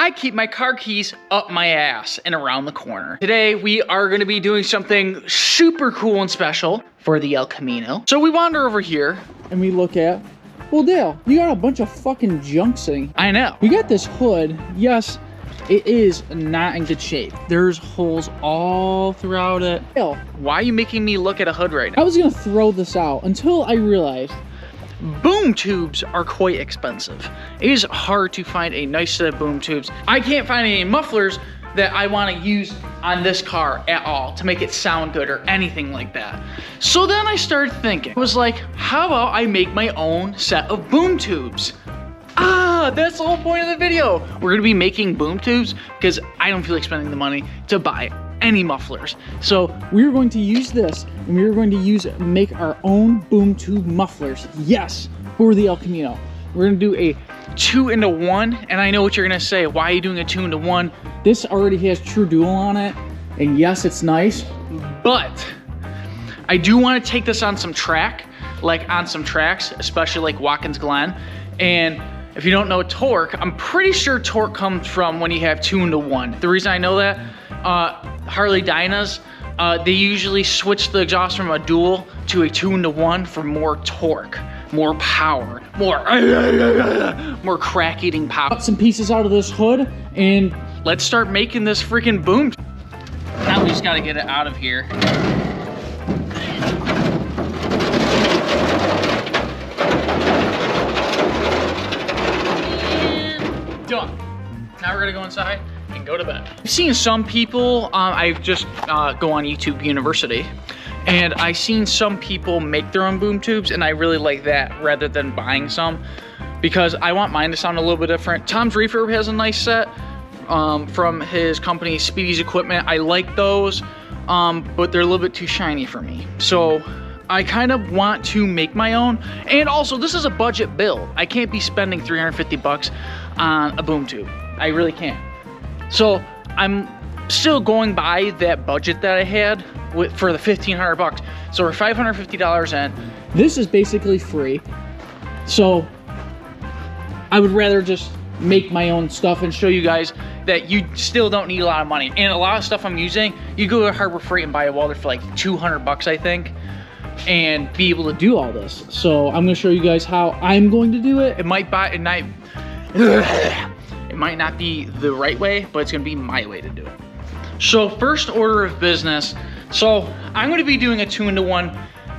I keep my car keys up my ass and around the corner. Today, we are gonna be doing something super cool and special for the El Camino. So we wander over here and we look at, well, Dale, you got a bunch of fucking junk sitting. I know. You got this hood. Yes, it is not in good shape. There's holes all throughout it. Dale, why are you making me look at a hood right now? I was gonna throw this out until I realized boom tubes are quite expensive. It is hard to find a nice set of boom tubes. I can't find any mufflers that I want to use on this car at all to make it sound good or anything like that. So then I started thinking, I was like, how about I make my own set of boom tubes? Ah, that's the whole point of the video. We're gonna be making boom tubes because I don't feel like spending the money to buy any mufflers. So we're going to use this and we're going to make our own boom tube mufflers. Yes, for the El Camino. We're gonna do a 2-in-1, and I know what you're gonna say. Why are you doing a 2-in-1? This already has True Dual on it, and yes, it's nice, but I do want to take this on some track, like on some tracks, especially like Watkins Glen. And if you don't know torque, I'm pretty sure torque comes from when you have 2-in-1. The reason I know that, Harley Dynas, they usually switch the exhaust from a dual to a 2-in-1 for more torque, more power, more crack-eating power. Cut some pieces out of this hood and let's start making this freaking boom. Now we just gotta get it out of here. And done. Now we're gonna go inside and go to bed. I've seen some people, I've just go on YouTube University, and I've seen some people make their own boom tubes, and I really like that rather than buying some, because I want mine to sound a little bit different. Tom's Refurb has a nice set from his company Speedy's Equipment. I like those, but they're a little bit too shiny for me. So I kind of want to make my own, and also this is a budget build. I can't be spending 350 bucks on a boom tube. I really can't. So I'm still going by that budget that I had for the 1,500 bucks. So we're $550 in. This is basically free. So I would rather just make my own stuff and show you guys that you still don't need a lot of money. And a lot of stuff I'm using, you go to Harbor Freight and buy a welder for like 200 bucks, I think, and be able to do all this. So I'm gonna show you guys how I'm going to do it. It might not be the right way, but it's gonna be my way to do it. So first order of business. So I'm gonna be doing a 2-in-1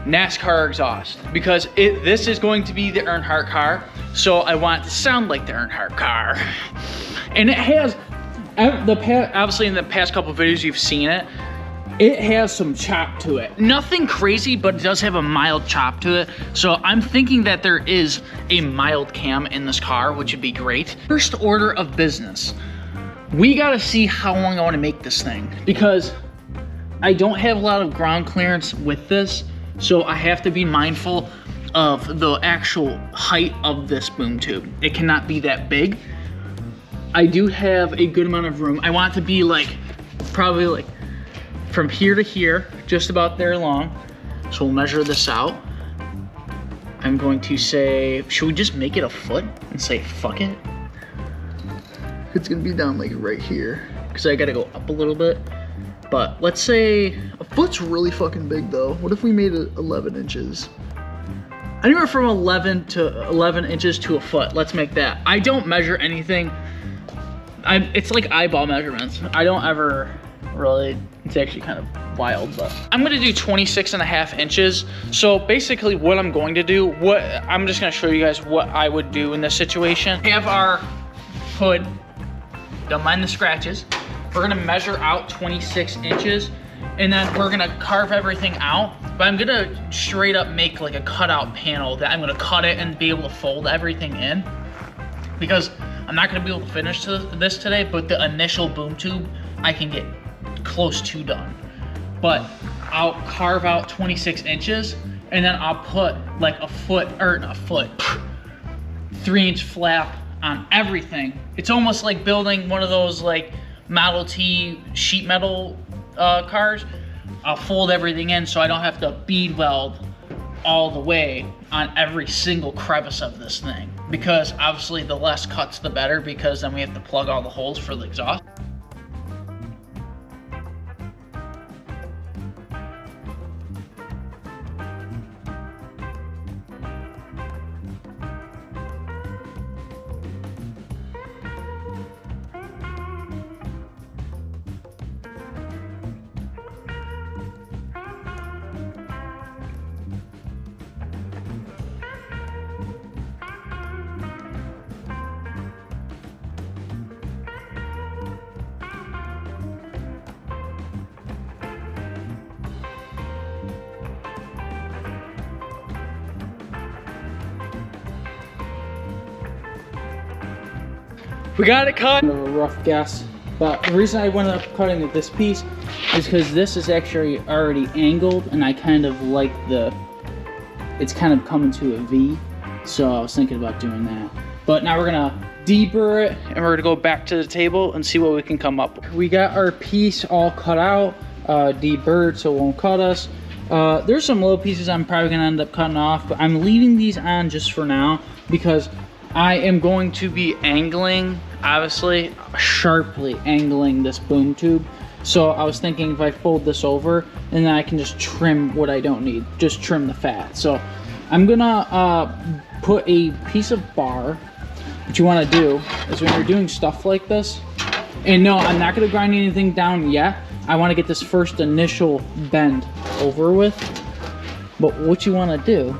NASCAR exhaust because this is going to be the Earnhardt car. So I want it to sound like the Earnhardt car. And it has, obviously in the past couple of videos you've seen it, it has some chop to it. Nothing crazy, but it does have a mild chop to it. So I'm thinking that there is a mild cam in this car, which would be great. First order of business. We gotta see how long I wanna make this thing, because I don't have a lot of ground clearance with this. So I have to be mindful of the actual height of this boom tube. It cannot be that big. I do have a good amount of room. I want it to be like, probably like from here to here, just about there long. So we'll measure this out. I'm going to say, should we just make it a foot and say, fuck it? It's gonna be down like right here, because I gotta go up a little bit. But let's say, a foot's really fucking big though. What if we made it 11 inches? Anywhere from 11 inches to a foot. Let's make that. I don't measure anything. It's like eyeball measurements. I don't ever really, it's actually kind of wild, but I'm gonna do 26.5 inches. So basically what I'm going to do, I'm just gonna show you guys what I would do in this situation. We have our hood, don't mind the scratches. We're gonna measure out 26 inches and then we're gonna carve everything out. But I'm gonna straight up make like a cutout panel that I'm gonna cut it and be able to fold everything in, because I'm not gonna be able to finish this today, but the initial boom tube I can get close to done. But I'll carve out 26 inches and then I'll put like a foot, or not a foot, 3-inch flap on everything. It's almost like building one of those like Model T sheet metal cars. I'll fold everything in so I don't have to bead weld all the way on every single crevice of this thing. because obviously the less cuts the better, because then we have to plug all the holes for the exhaust. We got it cut. A rough guess, but the reason I went up cutting this piece is because this is actually already angled, and I kind of like it's kind of coming to a V, so I was thinking about doing that. But now we're gonna deburr it, and we're gonna go back to the table and see what we can come up with. We got our piece all cut out, deburred so it won't cut us. There's some little pieces I'm probably gonna end up cutting off, but I'm leaving these on just for now because I am going to be angling, obviously, sharply angling this boom tube. So I was thinking if I fold this over, and then I can just trim what I don't need, just trim the fat. So I'm gonna put a piece of bar. What you wanna do is when you're doing stuff like this, and no, I'm not gonna grind anything down yet. I wanna get this first initial bend over with. But what you wanna do,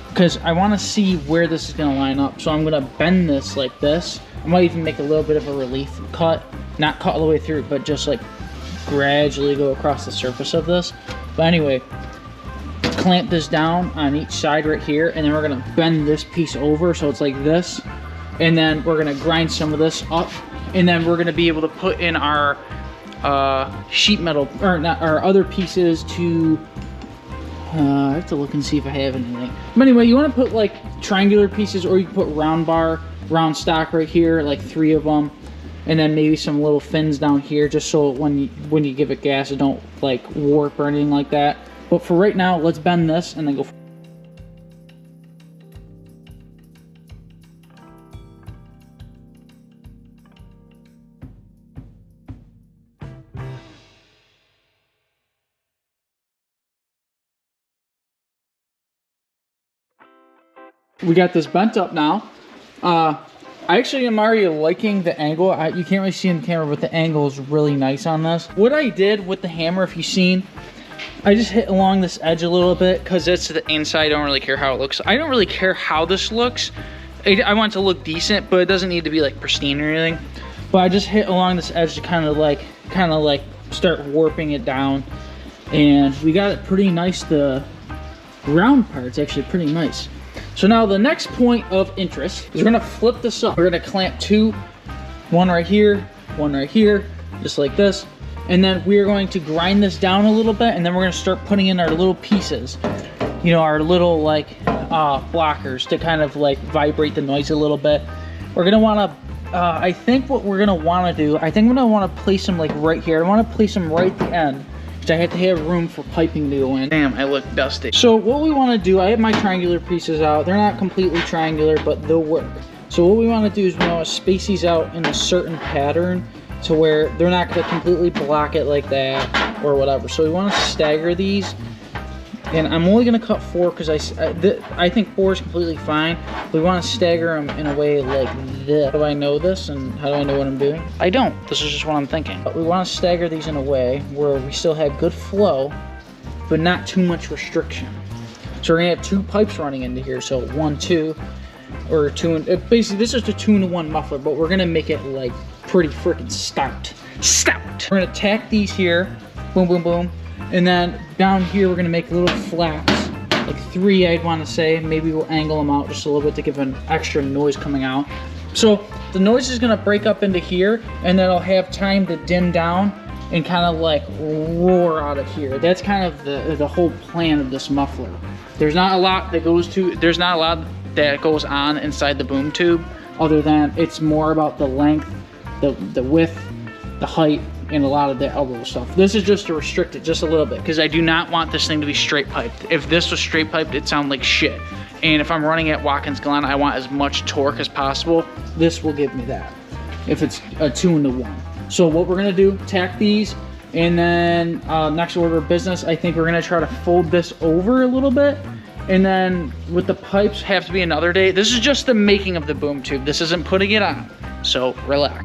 because I want to see where this is going to line up. So I'm going to bend this like this. I might even make a little bit of a relief cut. Not cut all the way through, but just like gradually go across the surface of this. But anyway, clamp this down on each side right here, and then we're going to bend this piece over so it's like this. And then we're going to grind some of this up, and then we're going to be able to put in our sheet metal, or not, our other pieces to I have to look and see if I have anything. But anyway, you want to put like triangular pieces, or you can put round bar, round stock right here, like 3 of them, and then maybe some little fins down here, just so when you give it gas, it don't like warp or anything like that. But for right now, let's bend this and then go. We got this bent up now. I actually am already liking the angle. You can't really see in the camera, but the angle is really nice on this. What I did with the hammer, if you've seen, I just hit along this edge a little bit because it's the inside. I don't really care how it looks. I don't really care how this looks. I want it to look decent, but it doesn't need to be like pristine or anything. But I just hit along this edge to kind of like start warping it down. And we got it pretty nice. The round part's actually pretty nice. So now the next point of interest is we're gonna flip this up. We're gonna clamp 2, one right here, just like this. And then we are going to grind this down a little bit, and then we're gonna start putting in our little pieces. You know, our little like blockers to kind of like vibrate the noise a little bit. We're gonna wanna, I think what we're gonna wanna do, I think I'm gonna wanna place them like right here. I wanna place them right at the end, because I have to have room for piping to go in. Damn, I look dusty. So what we wanna do, I have my triangular pieces out. They're not completely triangular, but they'll work. So what we wanna do is we wanna space these out in a certain pattern to where they're not gonna completely block it like that or whatever. So we wanna stagger these. And I'm only gonna cut 4 because I think 4 is completely fine. We wanna stagger them in a way like this. How do I know this, and how do I know what I'm doing? I don't, this is just what I'm thinking. But we wanna stagger these in a way where we still have good flow, but not too much restriction. So we're gonna have 2 pipes running into here. So 1, 2, or 2, and basically this is a 2-in-1 muffler, but we're gonna make it like pretty freaking stout. We're gonna tack these here, boom, boom, boom. And then down here, we're gonna make little flaps, like 3, I'd wanna say. Maybe we'll angle them out just a little bit to give an extra noise coming out. So the noise is gonna break up into here, and then I'll have time to dim down and kind of like roar out of here. That's kind of the whole plan of this muffler. There's not a lot that goes on inside the boom tube, other than it's more about the length, the width, the height, and a lot of the elbow stuff. This is just to restrict it just a little bit, because I do not want this thing to be straight piped. If this was straight piped, it'd sound like shit. And if I'm running at Watkins Glen, I want as much torque as possible. This will give me that if it's a 2-in-1. So what we're gonna do, tack these, and then next order of business, I think we're gonna try to fold this over a little bit. And then with the pipes, have to be another day. This is just the making of the boom tube. This isn't putting it on, so relax.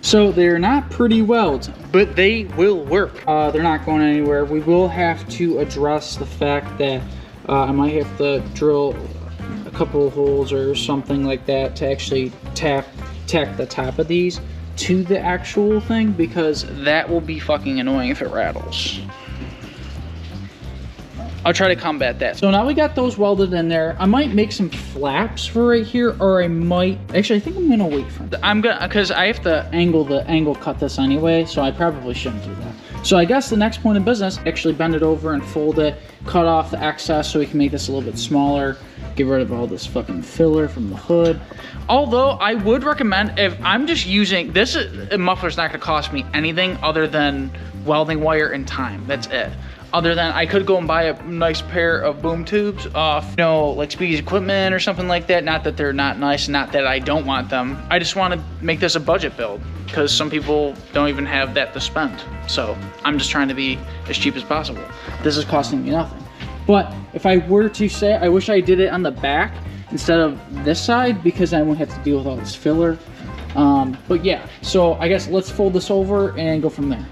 So they're not pretty welds, but they will work. They're not going anywhere. We will have to address the fact that I might have to drill a couple of holes or something like that to actually tack the top of these to the actual thing, because that will be fucking annoying if it rattles. I'll try to combat that. So now we got those welded in there. I might make some flaps for right here, or I might, actually I think I'm gonna wait for it. I'm gonna, cause I have to angle cut this anyway, so I probably shouldn't do that. So I guess the next point of business, actually bend it over and fold it, cut off the excess so we can make this a little bit smaller, get rid of all this fucking filler from the hood. Although I would recommend, if I'm just using, this muffler's not gonna cost me anything other than welding wire and time, that's it. Other than I could go and buy a nice pair of boom tubes off, you know, like Speedy's Equipment or something like that. Not that they're not nice, not that I don't want them. I just want to make this a budget build because some people don't even have that to spend. So I'm just trying to be as cheap as possible. This is costing me nothing. But if I were to say, I wish I did it on the back instead of this side, because I wouldn't have to deal with all this filler. But yeah, so I guess let's fold this over and go from there.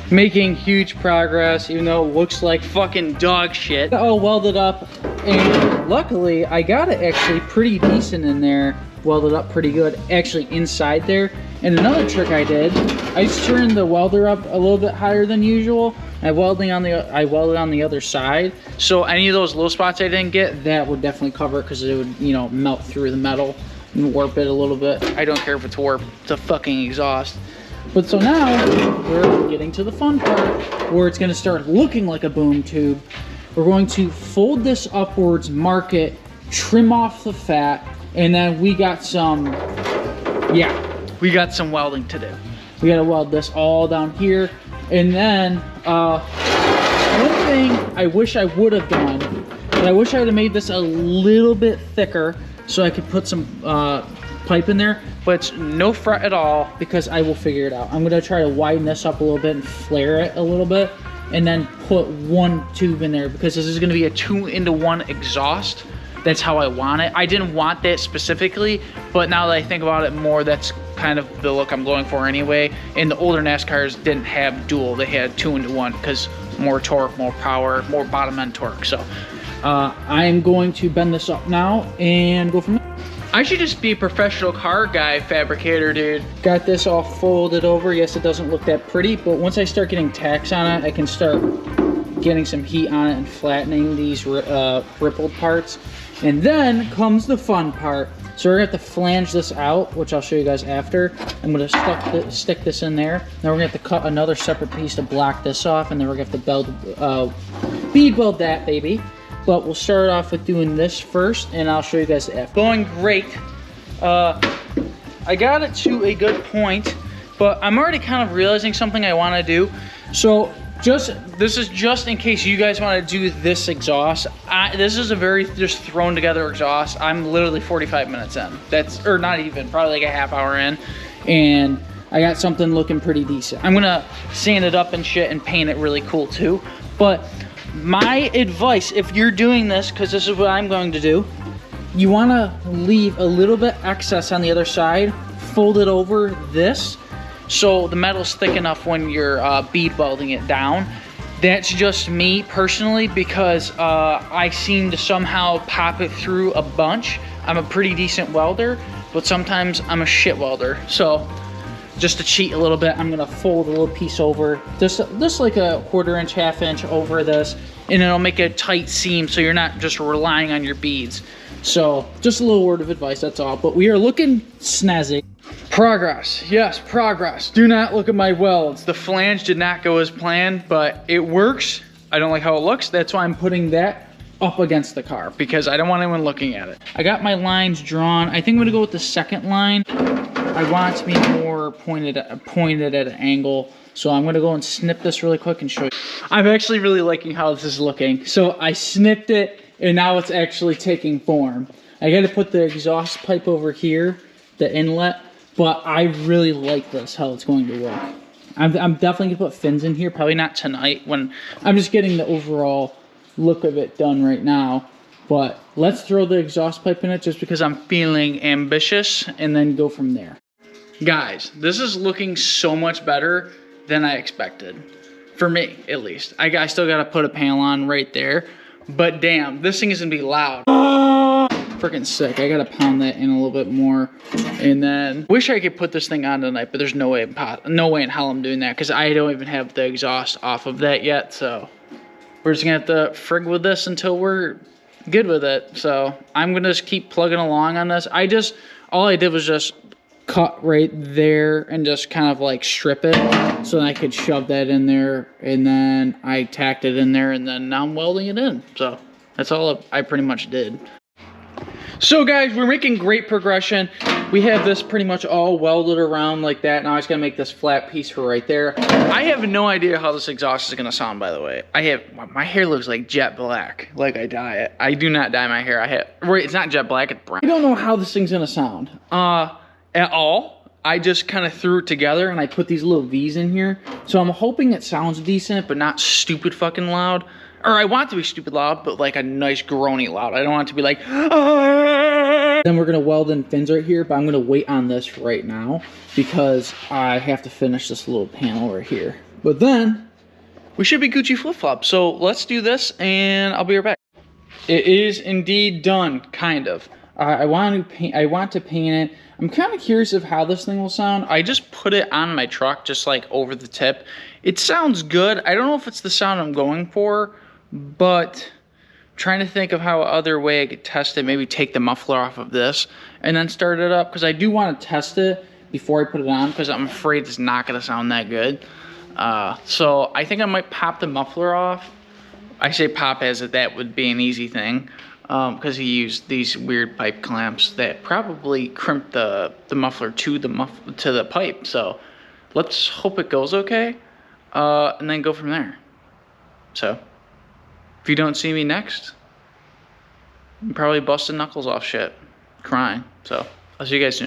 Making huge progress, even though it looks like fucking dog shit. All welded up, and luckily I got it actually pretty decent in there, welded up pretty good, actually inside there. And another trick I did, I just turned the welder up a little bit higher than usual. I welded on the other side, so any of those little spots I didn't get, that would definitely cover it, because it would, you know, melt through the metal and warp it a little bit. I don't care if it's warped, it's a fucking exhaust. But so now we're getting to the fun part where it's going to start looking like a boom tube. We're going to fold this upwards, mark it, trim off the fat, and then we got some, we got some welding to do. We got to weld this all down here. And then one thing I wish I would have done, and I wish I would have made this a little bit thicker so I could put some pipe in there, but it's no fret at all because I will figure it out. I'm gonna try to widen this up a little bit and flare it a little bit, and then put one tube in there, because this is gonna be a 2-in-1 exhaust. That's how I want it. I didn't want that specifically, but now that I think about it more, that's kind of the look I'm going for anyway. And the older NASCARs didn't have dual, they had 2-in-1, because more torque, more power, more bottom end torque. So I'm going to bend this up now and go from there. I should just be a professional car guy fabricator, dude. Got this all folded over. Yes, it doesn't look that pretty, but once I start getting tacks on it, I can start getting some heat on it and flattening these rippled parts. And then comes the fun part. So we're gonna have to flange this out, which I'll show you guys after. I'm gonna stick this in there. Then we're gonna have to cut another separate piece to block this off, and then we're gonna have to bead weld that baby. But we'll start off with doing this first, and I'll show you guys the after. Going great. I got it to a good point, but I'm already kind of realizing something I want to do. So this is just in case you guys want to do this exhaust. This is a very just thrown together exhaust. I'm literally 45 minutes in. Or not even, probably like a half hour in, and I got something looking pretty decent. I'm gonna sand it up and shit and paint it really cool too. But my advice, if you're doing this, because this is what I'm going to do, you want to leave a little bit excess on the other side, fold it over this, so the metal's thick enough when you're bead welding it down. That's just me personally, because I seem to somehow pop it through a bunch. I'm a pretty decent welder, but sometimes I'm a shit welder. So just to cheat a little bit, I'm gonna fold a little piece over, just like a 1/4 inch, 1/2 inch over this, and it'll make a tight seam so you're not just relying on your beads. So just a little word of advice, that's all. But we are looking snazzy. Progress, yes, progress. Do not look at my welds. The flange did not go as planned, but it works. I don't like how it looks. That's why I'm putting that up against the car, because I don't want anyone looking at it. I got my lines drawn. I think I'm gonna go with the second line. I want it to be more pointed at an angle. So I'm gonna go and snip this really quick and show you. I'm actually really liking how this is looking. So I snipped it and now it's actually taking form. I gotta put the exhaust pipe over here, the inlet, but I really like this, how it's going to work. I'm definitely gonna put fins in here, probably not tonight when I'm just getting the overall look of it done right now. But let's throw the exhaust pipe in it just because I'm feeling ambitious and then go from there. Guys, this is looking so much better than I expected. For me, at least. I still gotta put a panel on right there. But damn, this thing is gonna be loud. Freaking sick. I gotta pound that in a little bit more. And then, wish I could put this thing on tonight, but there's no way in hell I'm doing that because I don't even have the exhaust off of that yet. So, we're just gonna have to frig with this until we're good with it. So, I'm gonna just keep plugging along on this. All I did was just cut right there and just kind of like strip it so that I could shove that in there, and then I tacked it in there, and then now I'm welding it in. So that's all I pretty much did. So guys, we're making great progression. We have this pretty much all welded around like that. Now I just gotta make this flat piece for right there. I have no idea how this exhaust is gonna sound, by the way. My hair looks like jet black, like I dye it. I do not dye my hair. It's not jet black, it's brown. I don't know how this thing's gonna sound. At all. I just kind of threw it together and I put these little V's in here. So I'm hoping it sounds decent, but not stupid fucking loud. Or I want it to be stupid loud, but like a nice groany loud. I don't want it to be like, ah! Then we're gonna weld in fins right here, but I'm gonna wait on this right now because I have to finish this little panel right here. But then we should be Gucci flip-flop. So let's do this and I'll be right back. It is indeed done, kind of. I want to paint it. I'm kind of curious of how this thing will sound. I just put it on my truck, just like over the tip. It sounds good. I don't know if it's the sound I'm going for, but trying to think of how other way I could test it. Maybe take the muffler off of this and then start it up, because I do want to test it before I put it on, because I'm afraid it's not going to sound that good. So I think I might pop the muffler off. I say pop as if that would be an easy thing. Because he used these weird pipe clamps that probably crimped the muffler to the pipe. So let's hope it goes okay, and then go from there. So if you don't see me next, I'm probably busting knuckles off shit, crying. So I'll see you guys soon.